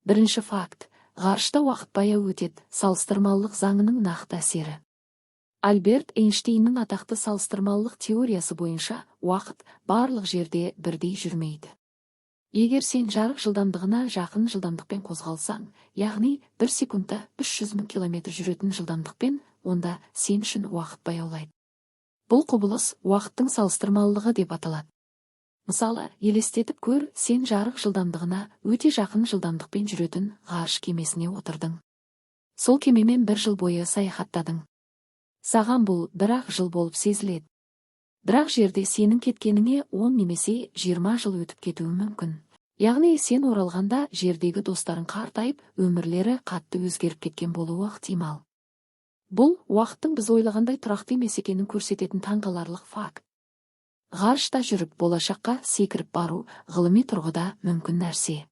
Бірінші факт. Ғарышта уақыт баяу өтеді. Салыстырмалылық заңының нақты әсері. Альберт Эйнштейннің атақты салыстырмалылық теориясы бойынша уақыт барлық жерде бірдей жүрмейді. Егер сен жарық жылдамдығына жақын жылдамдықпен қозғалсаң, яғни 1 секундта 300 000 км жүретін жылдамдықпен, онда сен үшін уақыт баяулайды. Бұл құбылыс уақыттың салыстырмалылығы деп аталады. Мысалы, елестетіп көр, сен жарық жылдамдығына өте жақын жылдамдықпен жүретін ғарыш кемесіне отырдың. Сол кемемен 1 жыл бойы саяхаттадың. Саған бұл 1-ақ жыл болып сезіледі. Бірақ жерде сенің кеткеніңе 10 немесе 20 жыл өтіп кетуі мүмкін. Яғни сен оралғанда жердегі достарың қартайып, өмірлері қатты өзгеріп кеткен болуы ықтимал. Бұл уақыттың біз ойлағандай тұрақты емес екенін көрсететін таңғаларлық факт. Ғарышта жүріп болашаққа секіріп бару ғылыми тұрғыда мүмкін нәрсе.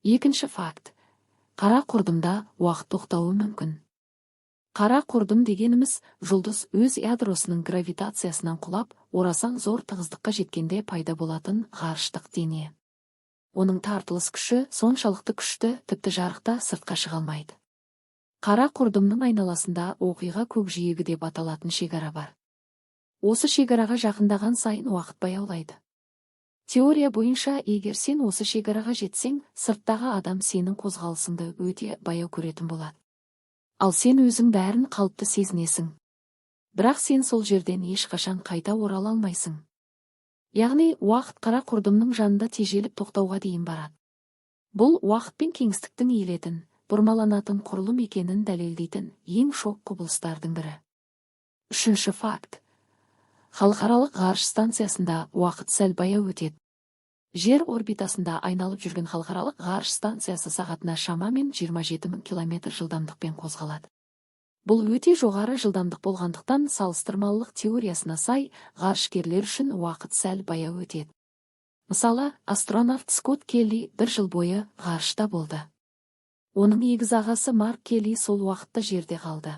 Екінші факт. Қара құрдымда уақыт тоқтауы мүмкін. Қара құрдым дегеніміз жұлдыз өз ядросының гравитациясынан құлап, орасан зор тығыздыққа жеткенде пайда болатын ғарыштық дене. Оның тартылыс күші соншалықты күшті, тіпті жарықта сыртқа шыға алмайды. Қара құрдымның айналасында оқиға көкжиегі деп аталатын шекара бар. Осы шекараға жақындаған сайын уақыт баяулайды. Теория бойынша, егер сен осы шекараға жетсең, сырттағы адам сенің қозғалысыңды өте баяу көретін болады. Ал сен өзің бәрін қалыпты сезінесің. Бірақ сен сол жерден ешқашан қайта орала алмайсың. Яғни, уақыт қара құрдымның жанында тежеліп тоқтауға дейін барады. Бұл уақыт пен кеңістіктің иілетін, бұрмаланатын құрылым екенін дәлелдейтін ең шок құбылыстардың бірі. Үшінші факт. Халықаралық ғарыш станциясында уақыт сәл баяу өтеді. Жер орбитасында айналып жүрген халықаралық ғарыш станциясы сағатына шамамен 27 000 км жылдамдықпен қозғалады. Бұл өте жоғары жылдамдық болғандықтан салыстырмалылық теориясына сай, ғарышкерлер үшін уақыт сәл баяу өтеді. Мысалы, астронавт Скотт Келли 1 жыл бойы ғарышта болды. Оның егіз ағасы Марк Келли сол уақытта жерде қалды.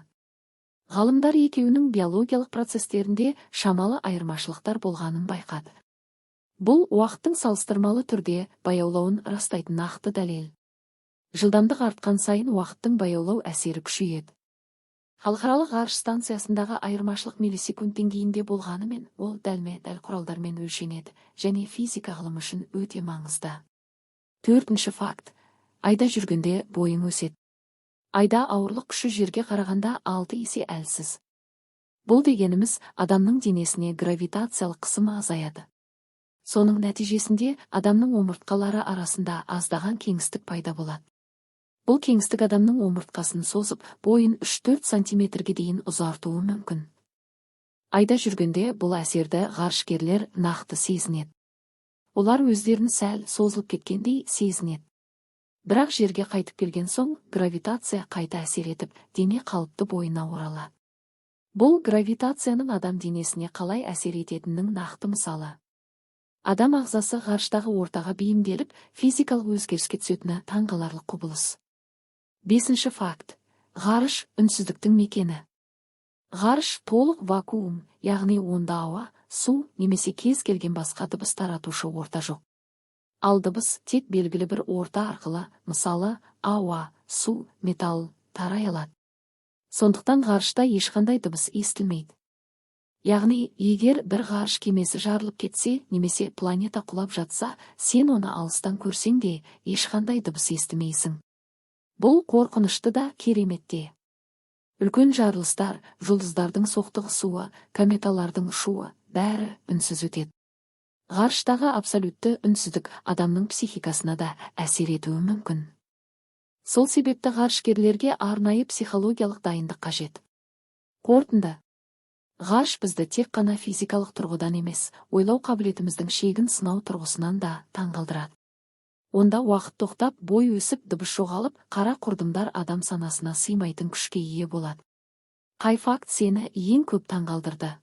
Ғалымдар екеуінің биологиялық процестерінде шамалы айырмашылықтар болғанын байқады. Бұл уақыттың салыстырмалы түрде баяулауын растайтын нақты дәлел. Жылдамдық артқан сайын уақыттың баяулау әсері күшейеді. Халықаралық ғарыш станциясындағы айырмашылық миллисекунд деңгейінде болғанымен, ол дәлме-дәл құралдармен өлшенеді және физика ғылымы үшін өте маңызды. Төртінші факт. Айда жүргенде бойың өседі. Айда ауырлық күші жерге қарағанда 6 есе әлсіз. Бұл дегеніміз адамның денесіне гравитациялық қысымы азаяды. Соның нәтижесінде адамның омыртқалары арасында аздаған кеңістік пайда болады. Бұл кеңістік адамның омыртқасын созып, бойын 3-4 сантиметрге дейін ұзартуы мүмкін. Айда жүргенде бұл әсерді ғарышкерлер нақты сезінеді. Олар өздерін сәл созылып кеткендей сезінеді. Бірақ жерге қайтып келген соң, гравитация қайта әсер етіп, дене қалыпты бойына оралады. Бұл гравитацияның адам денесіне қалай әсер ететінінің нақты мысалы. Адам ағзасы ғарыштағы ортаға бейімделіп, физикалық өзгеріске түсетіні таңғаларлық құбылыс. Бесінші факт. Ғарыш үнсіздіктің мекені. Ғарыш толық вакуум, яғни онда ауа, су немесе кез келген басқа дыбыс таратушы орта жоқ. Ал дыбыс тек белгілі бір орта арқылы, мысалы, ауа, су, металл, тарай алады. Сондықтан ғарышта ешқандай дыбыс естілмейді. Яғни, егер бір ғарыш кемесі жарылып кетсе, немесе планета құлап жатса, сен оны алыстан көрсең де, ешқандай дыбыс естімейсің. Бұл қорқынышты да кереметте. Үлкен жарылыстар, жұлдыздардың соқтығысуы, кометалардың ұшуы, бәрі үнсіз өтеді. Ғарыштағы абсолютті үнсіздік адамның психикасына да әсер етуі мүмкін. Сол себепті ғарышкерлерге арнайы психологиялық дайындық қажет. Қорытынды. Ғарыш бізді тек қана физикалық тұрғыдан емес, ойлау қабілетіміздің шегін сынау тұрғысынан да таңғалдырады. Онда уақыт тоқтап, бой өсіп, дыбыс жоғалып, қара құрдымдар адам санасына сыймайтын күшке ие болады. Қай факт сені ең көп таңғалдырды?